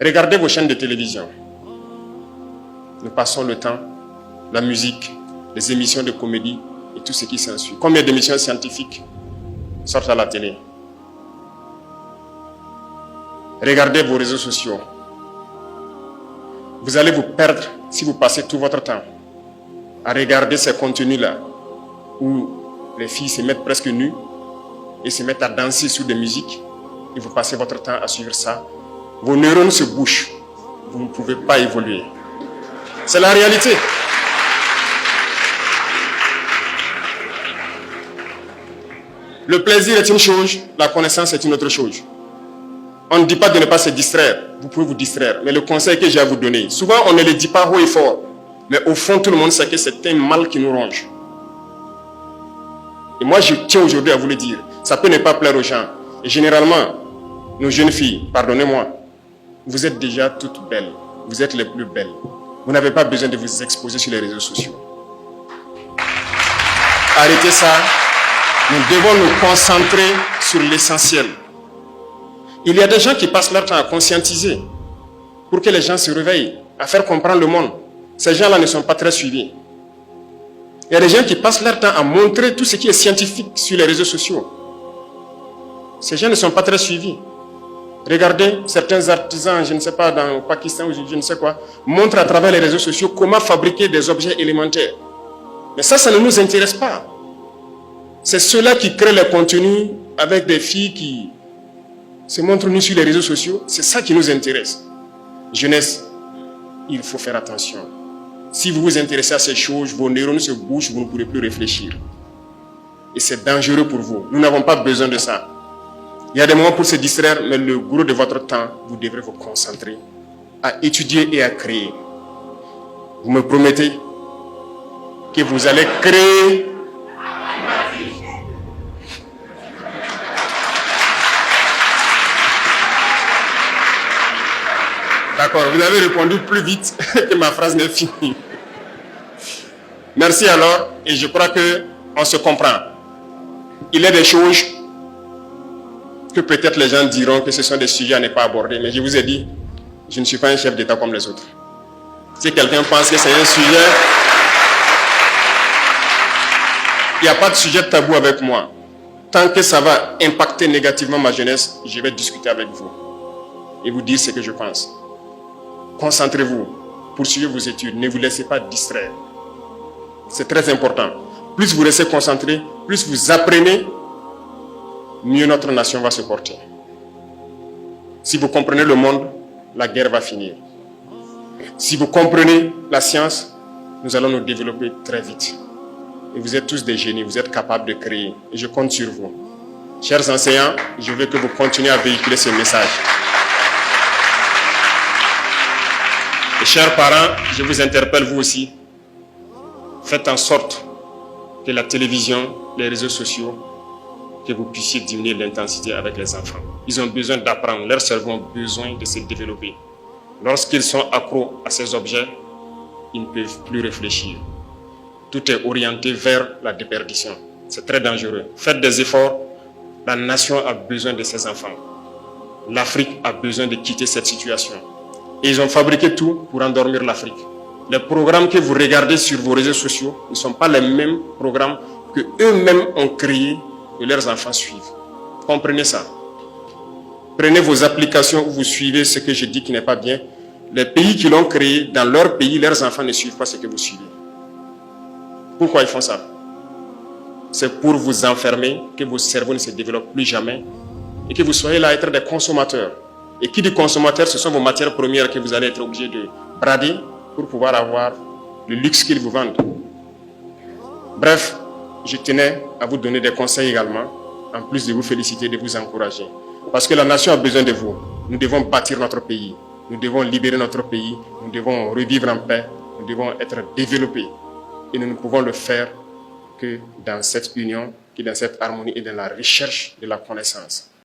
Regardez vos chaînes de télévision. Nous passons le temps, la musique, les émissions de comédie et tout ce qui s'ensuit. Combien d'émissions scientifiques sortent à la télé? Regardez vos réseaux sociaux. Vous allez vous perdre si vous passez tout votre temps à regarder ces contenus-là où les filles se mettent presque nues et se mettent à danser sur des musiques et vous passez votre temps à suivre ça. Vos neurones se bouchent. Vous ne pouvez pas évoluer. C'est la réalité. Le plaisir est une chose, la connaissance est une autre chose. On ne dit pas de ne pas se distraire. Vous pouvez vous distraire. Mais le conseil que j'ai à vous donner, souvent on ne le dit pas haut et fort. Mais au fond, tout le monde sait que c'est un mal qui nous ronge. Et moi, je tiens aujourd'hui à vous le dire. Ça peut ne pas plaire aux gens. Et généralement, nos jeunes filles, pardonnez-moi, vous êtes déjà toutes belles. Vous êtes les plus belles. Vous n'avez pas besoin de vous exposer sur les réseaux sociaux. Arrêtez ça. Nous devons nous concentrer sur l'essentiel. Il y a des gens qui passent leur temps à conscientiser pour que les gens se réveillent, à faire comprendre le monde. Ces gens-là ne sont pas très suivis. Il y a des gens qui passent leur temps à montrer tout ce qui est scientifique sur les réseaux sociaux. Ces gens ne sont pas très suivis. Regardez, certains artisans, je ne sais pas, dans le Pakistan ou je ne sais quoi, montrent à travers les réseaux sociaux comment fabriquer des objets élémentaires. Mais ça ne nous intéresse pas. C'est ceux-là qui créent les contenus avec des filles qui se montrent nues sur les réseaux sociaux. C'est ça qui nous intéresse. Jeunesse, il faut faire attention. Si vous vous intéressez à ces choses, vos neurones se bouchent, vous ne pourrez plus réfléchir. Et c'est dangereux pour vous. Nous n'avons pas besoin de ça. Il y a des moments pour se distraire, mais le gros de votre temps, vous devrez vous concentrer à étudier et à créer. Vous me promettez que vous allez créer. D'accord, vous avez répondu plus vite que ma phrase n'est finie. Merci alors, et je crois qu'on se comprend. Il y a des choses que peut-être les gens diront que ce sont des sujets à ne pas aborder, mais je vous ai dit, je ne suis pas un chef d'État comme les autres. Si quelqu'un pense que c'est un sujet, il n'y a pas de sujet tabou avec moi. Tant que ça va impacter négativement ma jeunesse, je vais discuter avec vous et vous dire ce que je pense. Concentrez-vous, poursuivez vos études, ne vous laissez pas distraire. C'est très important. Plus vous restez concentré, plus vous apprenez, mieux notre nation va se porter. Si vous comprenez le monde, la guerre va finir. Si vous comprenez la science, nous allons nous développer très vite. Et vous êtes tous des génies, vous êtes capables de créer. Et je compte sur vous. Chers enseignants, je veux que vous continuiez à véhiculer ce message. Et chers parents, je vous interpelle vous aussi. Faites en sorte que la télévision, les réseaux sociaux, que vous puissiez diminuer l'intensité avec les enfants. Ils ont besoin d'apprendre, leurs cerveaux ont besoin de se développer. Lorsqu'ils sont accros à ces objets, ils ne peuvent plus réfléchir. Tout est orienté vers la déperdition. C'est très dangereux. Faites des efforts. La nation a besoin de ses enfants. L'Afrique a besoin de quitter cette situation. Et ils ont fabriqué tout pour endormir l'Afrique. Les programmes que vous regardez sur vos réseaux sociaux ne sont pas les mêmes programmes que eux-mêmes ont créés et leurs enfants suivent. Comprenez ça. Prenez vos applications où vous suivez ce que je dis qui n'est pas bien. Les pays qui l'ont créé, dans leur pays, leurs enfants ne suivent pas ce que vous suivez. Pourquoi ils font ça? C'est pour vous enfermer, que vos cerveaux ne se développent plus jamais et que vous soyez là à être des consommateurs. Et qui dit consommateur, ce sont vos matières premières que vous allez être obligés de brader pour pouvoir avoir le luxe qu'ils vous vendent. Bref, je tenais à vous donner des conseils également, en plus de vous féliciter, de vous encourager. Parce que la nation a besoin de vous. Nous devons bâtir notre pays. Nous devons libérer notre pays. Nous devons revivre en paix. Nous devons être développés. Et nous ne pouvons le faire que dans cette union, que dans cette harmonie et dans la recherche de la connaissance.